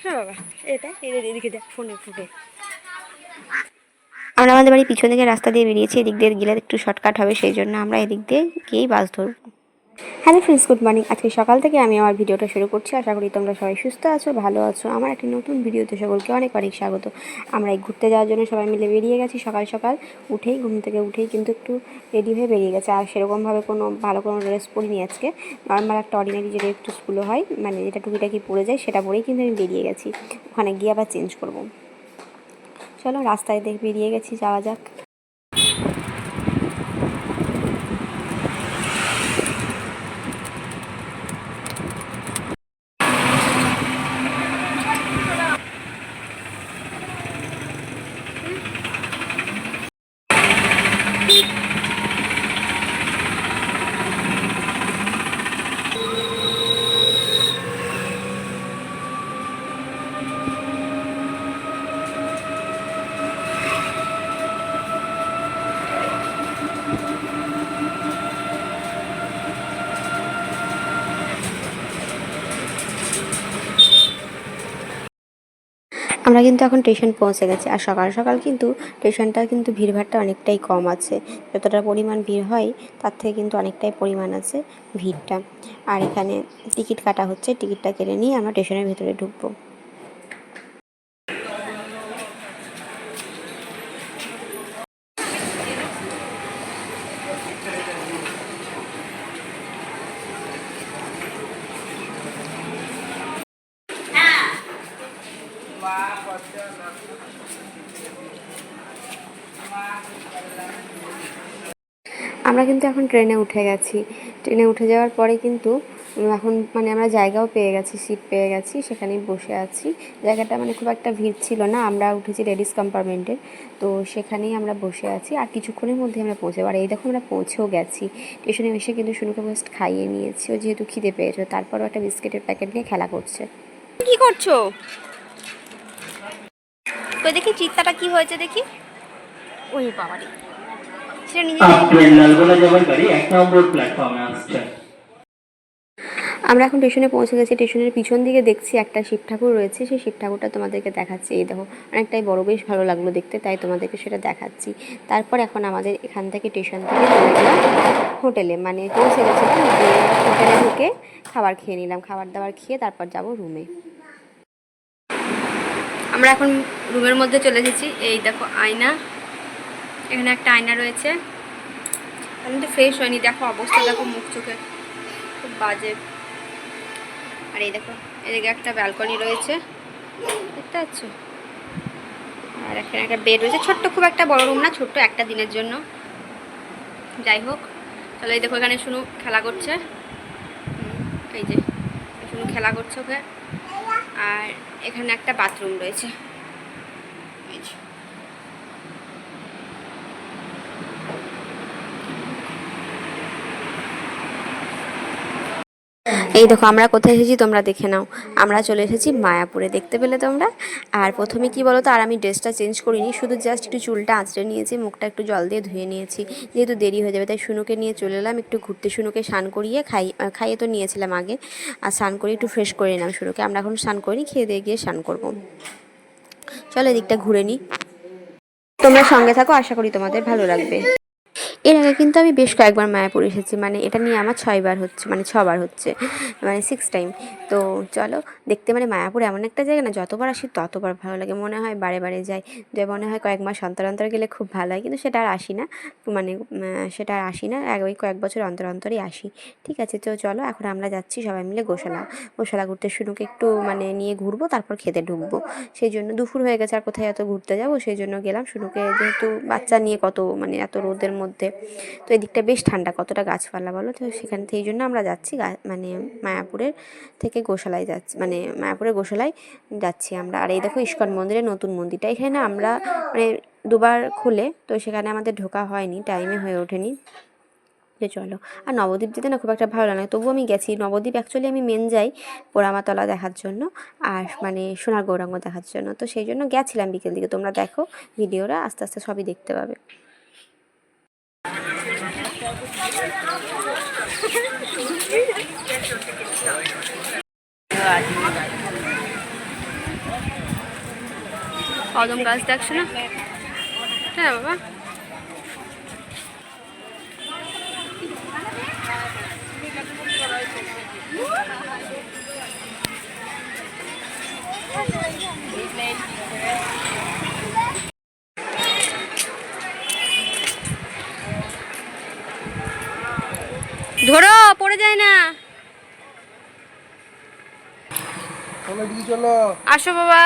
হ্যাঁ বাবা, এটা এদিকে দেখ ফোনে ফুটে। আমরা আমাদের বাড়ির পিছন দিকে রাস্তা দিয়ে বেরিয়েছি, এদিক দিয়ে গেলে একটু শর্টকাট হবে, সেই জন্য আমরা এদিক দিয়ে গিয়েই বাস ধরবো। Hello friends, good morning. আজকে সকাল থেকে আমি আমার ভিডিওটা শুরু করছি। আশা করি তোমরা সবাই সুস্থ আছো, ভালো আছো। আমার একটি নতুন ভিডিওতে সকলকে অনেক অনেক স্বাগত। আমরা এই ঘুরতে যাওয়ার জন্য সবাই মিলে বেরিয়ে গেছি। সকাল সকাল উঠেই, ঘুম থেকে উঠেই কিন্তু একটু রেডি হয়ে বেরিয়ে গেছে। আর সেরকমভাবে ভালো কোনো ড্রেস পরিনি আজকে। নর্মাল একটা অর্ডিনারি যে ড্রেসগুলো হয়, মানে যেটা টুকিটাকি পরে যায়, সেটা পরেই কিন্তু আমি বেরিয়ে গেছি। ওখানে গিয়ে আবার চেঞ্জ করবো। চলো রাস্তায় বেরিয়ে গেছি, যাওয়া যাক। আমরা কিন্তু এখন স্টেশন পৌঁছে গেছি। আর সকাল সকাল কিন্তু স্টেশনটা কিন্তু ভিড়ভাড়টা অনেকটাই কম আছে। যতটা পরিমাণ ভিড় হয় তার থেকে কিন্তু অনেকটাই পরিমাণ আছে ভিড়টা। আর এখানে টিকিট কাটা হচ্ছে, টিকিটটা কেটে নিয়ে আমরা স্টেশনের ভেতরে ঢুকবো। আমরা কিন্তু এখন ট্রেনে উঠে গেছি। ট্রেনে উঠে যাওয়ার পরে কিন্তু এখন মানে আমরা জায়গাও পেয়ে গেছি, সিট পেয়ে গেছি, সেখানেই বসে আছি। জায়গাটা মানে খুব একটা ভিড় ছিল না। আমরা উঠেছি লেডিস কম্পার্টমেন্টে, তো সেখানেই আমরা বসে আছি। আর কিছুক্ষণের মধ্যে আমরা পৌঁছে আর এই দেখো আমরা পৌঁছেও গেছি। স্টেশনে এসে কিন্তু শুনুকে ফার্স্ট খাইয়ে নিয়েছি, ও যেহেতু খিদে পেয়েছে। তারপরও একটা বিস্কিটের প্যাকেট নিয়ে খেলা করছে। কি করছো? তো দেখি চিত্তাটা কি হয়েছে দেখি। ওই বাবারে, আমরা এখন স্টেশনে পৌঁছে গেছি। স্টেশনের পিছন দিকে দেখছি একটা শিব ঠাকুর রয়েছে, সেই শিব ঠাকুরটা তোমাদেরকে দেখাচ্ছি। এই দেখো, অনেকটাই বড়, বেশ ভালো লাগলো দেখতে, তাই তোমাদেরকে সেটা দেখাচ্ছি। তারপর এখন আমাদের এখান থেকে স্টেশন থেকে হোটেলে, মানে পৌঁছে গেছি, হোটেলে ঢুকে খাবার খেয়ে নিলাম। খাবার দাবার খেয়ে তারপর যাব রুমে। আমরা এখন রুমের মধ্যে চলে এসেছি। এই দেখো আয়না, এখানে একটা আয়না রয়েছে। আমি তো ফ্রেশ হয়নি, দেখো অবস্থা, দেখো মুখ চোখে খুব বাজে। আর এই দেখো এদিকে একটা ব্যালকনি রয়েছে, দেখতে পাচ্ছ। আর এখানে একটা বেড রয়েছে, ছোট্ট, খুব একটা বড় রুম না, ছোট্ট একটা দিনের জন্য। যাই হোক, তাহলে এই দেখো এখানে শুনু খেলা করছে। এই যে শুনু খেলা করছে ওকে। আর এখানে একটা বাথরুম রয়েছে। এই দেখো আমরা কোথায় এসেছি তোমরা দেখে নাও। আমরা চলে এসেছি মায়াপুরে, দেখতে পেলে তোমরা। আর প্রথমে কি বলো তো, আর আমি ড্রেসটা চেঞ্জ করিনি, শুধু জাস্ট একটু চুলটা আঁচড়ে নিয়েছি, মুখটা একটু জল দিয়ে ধুয়ে নিয়েছি, যেহেতু দেরি হয়ে যাবে। তাই শুনুকে নিয়ে চলে এলাম একটু ঘুরতে। শুনুকে স্নান করিয়ে খাইয়ে তো নিয়েছিলাম আগে, আর স্নান করে একটু ফ্রেশ করে নিলাম শুনুকে। আমরা এখন স্নান করিনি, খেয়ে দিয়ে গিয়ে স্নান করবো। চলো এদিকটা ঘুরে নিই, তোমরা সঙ্গে থাকো, আশা করি তোমাদের ভালো লাগবে। এর আগে কিন্তু আমি বেশ কয়েকবার মায়াপুর এসেছি, মানে এটা নিয়ে আমার 6বার হচ্ছে, মানে 6বার হচ্ছে, মানে 6 টাইম। তো চলো দেখতে, মানে মায়াপুর এমন একটা জায়গা না, যতবার আসি ততবার ভালো লাগে, মনে হয় বারে বারে যাই। যে মনে হয় কয়েক মাস অন্তর অন্তর গেলে খুব ভালো হয়, কিন্তু সেটা আর আসি না, মানে সেটা আর আসি না, ওই কয়েক বছর অন্তর অন্তরই আসি। ঠিক আছে, তো চলো এখন আমরা যাচ্ছি সবাই মিলে গোশালা ঘুরতে। শুনুকে একটু মানে নিয়ে ঘুরবো, তারপর খেতে ঢুকবো। সেই জন্য দুপুর হয়ে গেছে, আর কোথায় এত ঘুরতে যাবো, সেই জন্য গেলাম। শুনুকে যেহেতু বাচ্চা নিয়ে কত, মানে এত রোদের মধ্যে, তো এদিকটা বেশ ঠান্ডা, কতটা গাছপালা বলো তো, সেখান থেকে এই জন্য আমরা যাচ্ছি, মানে মায়াপুরের থেকে গোশালায় যাচ্ছি, মানে মায়াপুরের গোশালায় যাচ্ছি আমরা। আর এই দেখো ইস্কন মন্দিরের নতুন মন্দিরটা, এখানে আমরা মানে 2বার খুলে, তো সেখানে আমাদের ঢোকা হয়নি, টাইমে হয়ে ওঠেনি। যে চলো, আর নবদ্বীপ যেতে না খুব একটা ভালো লাগে, তবুও আমি গেছি। নবদ্বীপ অ্যাকচুয়ালি আমি মেন যাই পোড়ামাতলা দেখার জন্য, আর মানে সোনার গৌরাঙ্গ দেখার জন্য, তো সেই জন্য গেছিলাম বিকেল দিকে। তোমরা দেখো ভিডিওটা, আস্তে আস্তে সবই দেখতে পাবে। কদম গাছ দেখছো না? হ্যাঁ বাবা, ধরো পড়ে যায় না। আসো বাবা।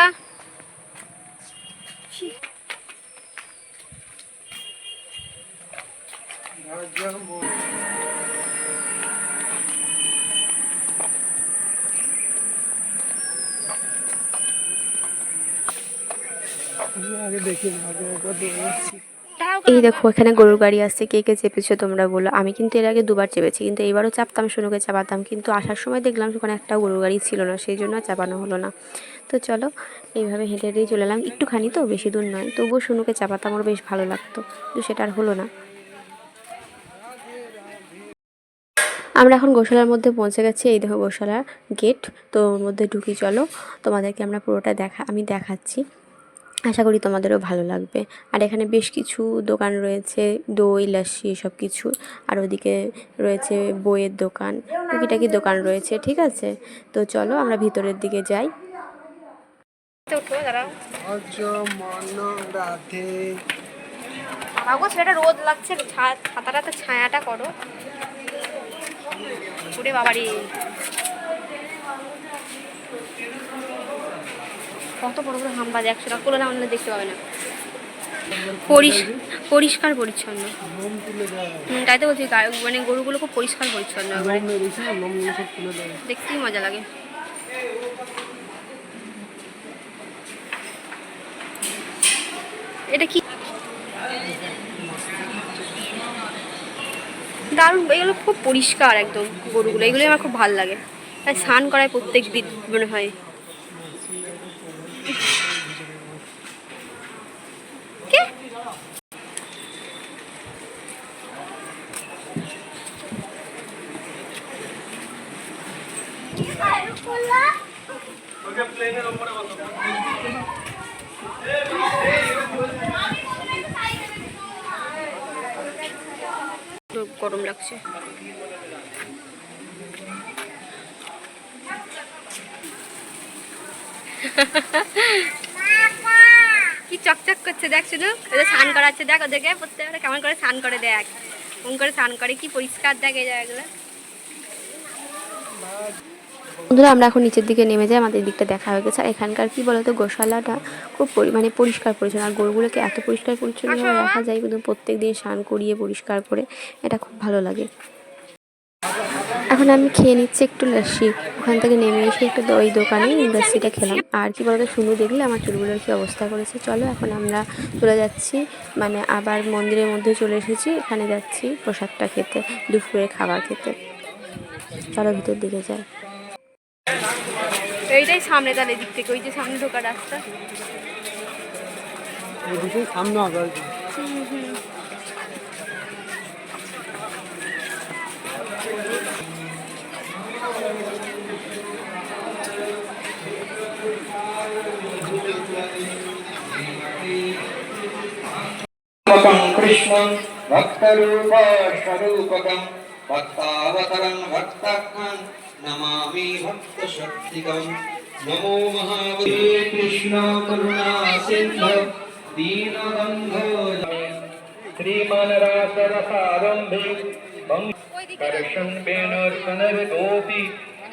এই দেখো এখানে গরুর গাড়ি আসছে, কে কে চেপেছো তোমরা বলো। আমি কিন্তু এর আগে দুবার চেপেছি, কিন্তু এইবারও চাপতাম, শুনুকে চাপাতাম, কিন্তু আসার সময় দেখলাম সেখানে একটা গরুর গাড়ি ছিল না, সেই জন্য চাপানো হলো না। তো চলো এইভাবে হেঁটে হেঁটেই চলে এলাম, একটুখানি তো, বেশি দূর নয়, তবুও শুনুকে চাপাতাম, ওর বেশ ভালো লাগতো, কিন্তু সেটা আর হলো না। আমরা এখন গোশালার মধ্যে পৌঁছে গেছি। এই দেখো গোশালার গেট, তো ওর মধ্যে ঢুকি, চলো তোমাদেরকে আমরা পুরোটা আমি দেখাচ্ছি, আশা করি তোমাদেরও ভালো লাগবে। আর এখানে বেশ কিছু দোকান রয়েছে, দই লাস্সি সব কিছু, আর ওদিকে রয়েছে বইয়ের দোকান, টুকিটাকি দোকান রয়েছে, ঠিক আছে। তো চলো আমরা ভিতরের দিকে যাই। সেটা রোদ লাগছে, ছাতাটাতে ছায়াটা করো। ওরে বাবারে, কত বড় বড় হাম্বা, 100 টাকা করে না আনলে দেখতে পাবে না। পরিষ্কার পরিচ্ছন্ন, তাই তো বলছি, মানে গরুগুলো খুব পরিষ্কার পরিচ্ছন্ন, দেখতেই মজা লাগে। এটা কি দারুণ, এগুলো খুব পরিষ্কার একদম গরুগুলো, এগুলো আমার খুব ভালো লাগে। তাই স্নান করায় প্রত্যেক দিন মনে হয়। গরম লাগছে। কি চকচক করছে দেখ, শুধু ওদের স্নান করাচ্ছে, দেখ ওদেরকে প্রত্যেকটা কেমন করে স্নান করে, দেখ কোন করে স্নান করে, কি পরিষ্কার দেখ এই জায়গাগুলো। বন্ধুরা আমরা এখন নিচের দিকে নেমে যাই, আমাদের দিকটা দেখা হয়ে গেছে। আর এখানকার কি বলতো, গোশালাটা খুব মানে পরিষ্কার পরিচ্ছন্ন, আর গরুগুলোকে এত পরিষ্কার পরিচ্ছন্নভাবে রাখা যায়, কিন্তু প্রত্যেক দিন স্নান করিয়ে পরিষ্কার করে, এটা খুব ভালো লাগে। এখন আমি খেয়ে নিচ্ছি একটু লাস্সি, ওখান থেকে নেমে এসে একটু ওই দোকানে লাস্সিটা খেলাম। আর কি বলতো, শুনু দেখলে আমার চুলগুলোর কি অবস্থা করেছে। চলো এখন আমরা চলে যাচ্ছি, মানে আবার মন্দিরের মধ্যে চলে এসেছি, এখানে যাচ্ছি প্রসাদটা খেতে, দুপুরের খাবার খেতে। চলো ভিতর দিকে যাই। এইটাই সামনে, তাহলে দিক থেকে ওই যে সামনে ঢোকার রাস্তা, সামনে আবার। कृष्णं भक्तरूप स्वरूपकं भक्तावतरं भक्तात्मं नमामि भक्तशक्तिकं। नमो महावीर कृष्ण करुणा सिंधु दीनबन्धो श्रीमान रासरसारंभे कर्षण पुनर्गोपी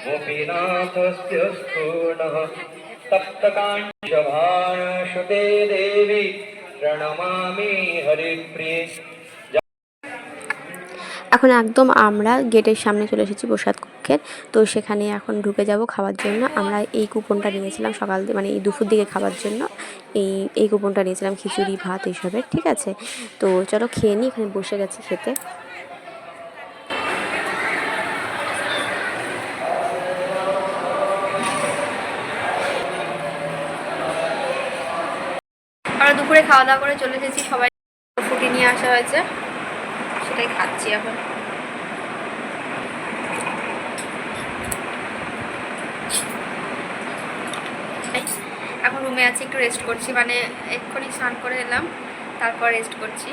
गोपीनाथस्य स्थूणः तप्तकाञ्चभाषते देवी प्रणमामि हरिप्रिये। এখন একদম আমরা গেটের সামনে চলে এসেছি প্রসাদ কক্ষের, তো সেখানে এখন ঢুকে যাব খাওয়ার জন্য। আমরা এই কুপনটা নিয়েছিলাম সকাল মানে এই দুপুর দিকে খাবার জন্য, এই কুপনটা নিয়েছিলাম খিচুড়ি ভাত এইসবের, ঠিক আছে। তো চলো খেয়ে নিই, এখানে বসে গেছি খেতে। আমরা দুপুরে খাওয়া দাওয়া করে চলে এসেছি, সবাই ফুটি নিয়ে আসা হয়েছে, সেটাই খাচ্ছি এখন। এখন রুমে আছি, একটু রেস্ট করছি, মানে এক্ষুনি স্নান করে এলাম, তারপর রেস্ট করছি।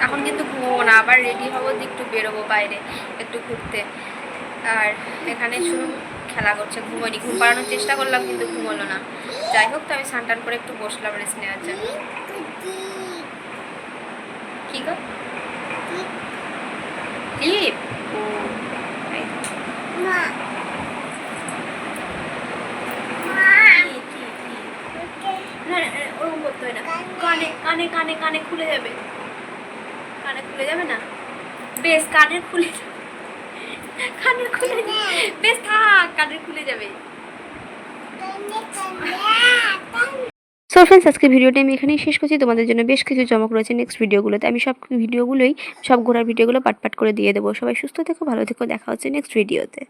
এখন কিন্তু ঘুমোবো না, আবার রেডি হবো, একটু বেরোবো বাইরে একটু ঘুরতে। আর এখানে শুধু খেলা করছে, ঘুমোয়নি, ঘুম পাড়ানোর চেষ্টা করলাম কিন্তু ঘুমোলো না। যাই হোক, তো আমি স্নান টান করে একটু বসলাম রেস্ট নেওয়ার জন্য। কি গো ক্লিপ? ও ওরকম করতে হয় না, কানে কানে কানে কানে খুলে যাবে, কানে খুলে যাবে না, বেশ কানের খুলে যাবে, কানের খুলে বেশ থাক, কানের খুলে যাবে। সো ফ্রেন্ডস, আজকে ভিডিওটা আমি এখানেই শেষ করছি। তোমাদের জন্য বেশ কিছু চমক রয়েছে নেক্সট ভিডিওগুলোতে। আমি সব ঘোরার ভিডিওগুলো পাট পাট করে দিয়ে দেবো। সবাই সুস্থ থেকো, ভালো থেকো, দেখা হচ্ছে নেক্সট ভিডিওতে।